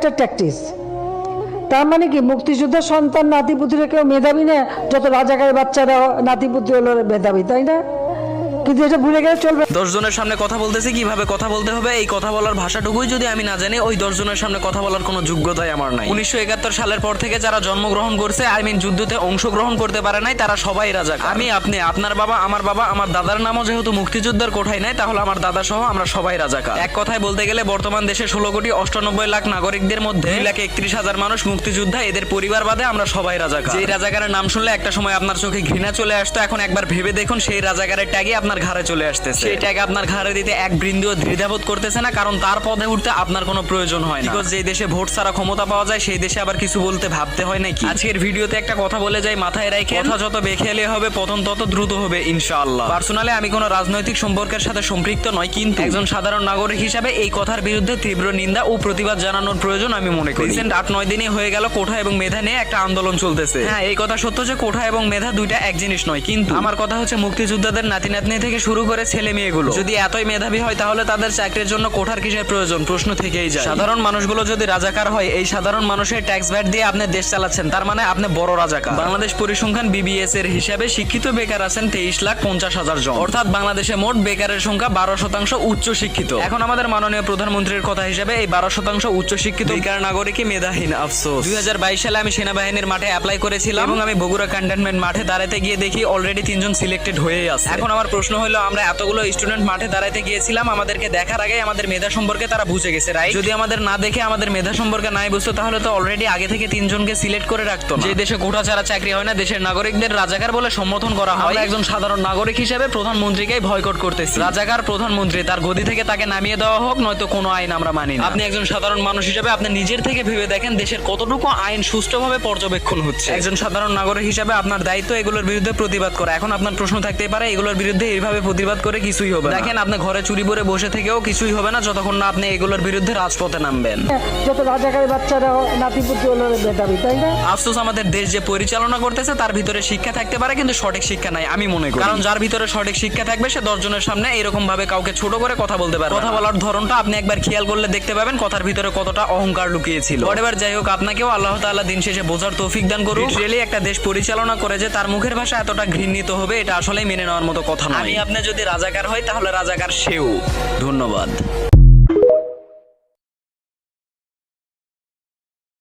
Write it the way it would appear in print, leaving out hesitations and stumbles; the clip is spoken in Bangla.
একটা ট্যাকটিস। তার মানে কি মুক্তিযোদ্ধার সন্তান নাতিপুতিরা কেউ মেধাবী না, যত রাজাকারের বাচ্চারা নাতিপুতি হলো মেধাবী, তাই না? কিন্তু এটা ভুলে গেলে চলবে। 10 জনের সামনে কথা বলতেছি, কিভাবে কথা বলতে হবে এই কথা বলার ভাষাটুকুই যদি আমি না জানি, ওই 10 জনের সামনে কথা বলার কোনো যোগ্যতাই আমার নাই। 1971 সালের পর থেকে যারা জন্মগ্রহণ করছে, যুদ্ধতে অংশগ্রহণ করতে পারে নাই, তারা সবাই রাজাকার। আমি, আপনি, আপনার বাবা, আমার দাদার নামও যেহেতু মুক্তিযোদ্ধার কোঠায় নাই, তাহলে আমার দাদা সহ আমরা সবাই রাজাকার। এক কথায় বলতে গেলে বর্তমান দেশে 16,98,00,000 নাগরিকদের মধ্যে 2,31,000 মানুষ মুক্তিযোদ্ধা, এদের পরিবার বাদে আমরা সবাই রাজাকার। যেই রাজাকারের নাম শুনলে একটা সময় আপনার চোখে ঘৃণা চলে আসতো, এখন একবার ভেবে দেখুন সেই রাজাকারের ট্যাগে আপনার ঘাড়ে চলে আসতেছে। সেই ট্যাগ আপনার ঘাড়ে দিতে এক বিন্দুও দ্বিধাবোধ করতেছে না, কারণ তার পদে উঠতে আপনার কোনো প্রয়োজন হয় না। বিকজ যেই দেশে ভোট ছাড়া ক্ষমতা পাওয়া যায়, সেই দেশে আবার কিছু বলতে ভাবতে হয় নাকি? আজকের ভিডিওতে একটা কথা বলে যাই, মাথায় রেখে কথা যত বেখেলে হবে, পতন তত দ্রুত হবে ইনশাআল্লাহ। পার্সোনালি আমি কোনো রাজনৈতিক সম্পর্কের সাথে সম্পৃক্ত নয়, কিন্তু একজন সাধারণ নাগরিক হিসাবে এই কথার বিরুদ্ধে তীব্র নিন্দা ও প্রতিবাদ জানানোর প্রয়োজন আমি মনে করি। রিসেন্ট 8-9 দিনই হয়ে গেল কোঠা এবং মেধা নিয়ে একটা আন্দোলন চলতেছে। হ্যাঁ, এই কথা সত্য যে কোঠা এবং মেধা দুইটা এক জিনিস নয়, কিন্তু আমার কথা হচ্ছে মুক্তিযোদ্ধাদের নাতি নাতনি থেকে শুরু করে ছেলে মেয়েগুলো যদি এতই মেধাবী হয়, তাহলে তাদের চাকরির জন্য কোঠার কিসের প্রয়োজন? প্রশ্ন থেকেই যায়। সাধারণ মানুষগুলো যদি রাজাকার হয়, এই সাধারণ মানুষের ট্যাক্স ভ্যাট দিয়ে আপনি দেশ চালাচ্ছেন, তার মানে আপনি বড় রাজাকার। বাংলাদেশ পরিসংখ্যান BBS এর হিসাবে শিক্ষিত বেকার আছেন 23,50,000 জন, অর্থাৎ বাংলাদেশে মোট বেকারের সংখ্যা 12% উচ্চ শিক্ষিত। এখন আমাদের মাননীয় প্রধানমন্ত্রীর কথা হিসাবে এই 12% উচ্চ শিক্ষিত বেকার নাগরিকই মেধাহীন। আফসোস 2022 সালে আমি সেনাবাহিনীর মাঠে অ্যাপ্লাই করেছিলাম এবং আমি বগুড়া ক্যান্টনমেন্ট মাঠে দাঁড়াতে গিয়ে দেখি অলরেডি 3 জন সিলেক্টেড হয়ে আছে। এখন আমার প্রশ্ন হলো, আমরা এতগুলো স্টুডেন্ট মাঠে দাঁড়াইতে গিয়েছিলাম, আমাদেরকে দেখার আগে আমাদের মেধা সম্পর্কে তারা বুঝে গেছে, রাইট? যদি আমাদের না দেখে আমাদের মেধা সম্পর্কে নাই বুঝতো, তাহলে তো অলরেডি আগে থেকে 3 জনকে সিলেক্ট করে রাখতো না। যে দেশে কোঠা ছাড়া চাকরি হয় না, দেশের নাগরিকদের রাজাকার বলে সম্বোধন করা হয়। একজন সাধারণ নাগরিক হিসেবে প্রধানমন্ত্রীকেই বয়কট করতেছি। রাজাকার প্রধানমন্ত্রী, তার গদি থেকে তাকে নামিয়ে দেওয়া হোক, নয়তো কোনো আইন আমরা মানি না। আপনি একজন সাধারণ মানুষ হিসেবে আপনি নিজের থেকে ভেবে দেখেন দেশের কতটুকু আইন সুষ্ঠুভাবে পর্যবেক্ষণ হচ্ছে। একজন সাধারণ নাগরিক হিসেবে আপনার দায়িত্ব এগুলোর বিরুদ্ধে প্রতিবাদ করা। এখন আপনার প্রশ্ন থাকতেই পারে, এগুলোর বিরুদ্ধে এইভাবে প্রতিবাদ করে কিছুই হবে না। দেখেন, আপনি ঘরে চুরি করে বসে থেকেও কিছুই হবে না যতক্ষণ না আপনি এগুলোর বিরুদ্ধে রাজপথে নামবেন। যত রাজাকারের বাচ্চারা নাতিপুতি হলো মেধাবী, তাই না? আফসোস, আমাদের দেশ যে পরিচালনা করতেছে তার ভিতরে শিক্ষা থাকতে পারে, কিন্তু সঠিক শিক্ষা নাই আমি মনে করি। কারণ যার ভিতরে সঠিক শিক্ষা থাকবে, সে 10 জনের সামনে এরকম ভাবে কাউকে ছোট করে কথা বলতে পারে। কথা বলার ধরনটা আপনি একবার খেয়াল করলে দেখতে পাবেন কথার ভিতরে কতটা অহংকার লুকিয়েছিল। এবার যাই হোক, আপনাকেও আল্লাহ তাআলা দিন শেষে বোঝার তৌফিক দান করুন। লিটারালি একটা দেশ পরিচালনা করে যে তার মুখের ভাষা এতটা ঘৃণিত হবে, এটা আসলেই মেনে নেওয়ার মতো কথা নয়। আমি আপনি যদি রাজাকার হই, তাহলে রাজাকার সেও। ধন্যবাদ।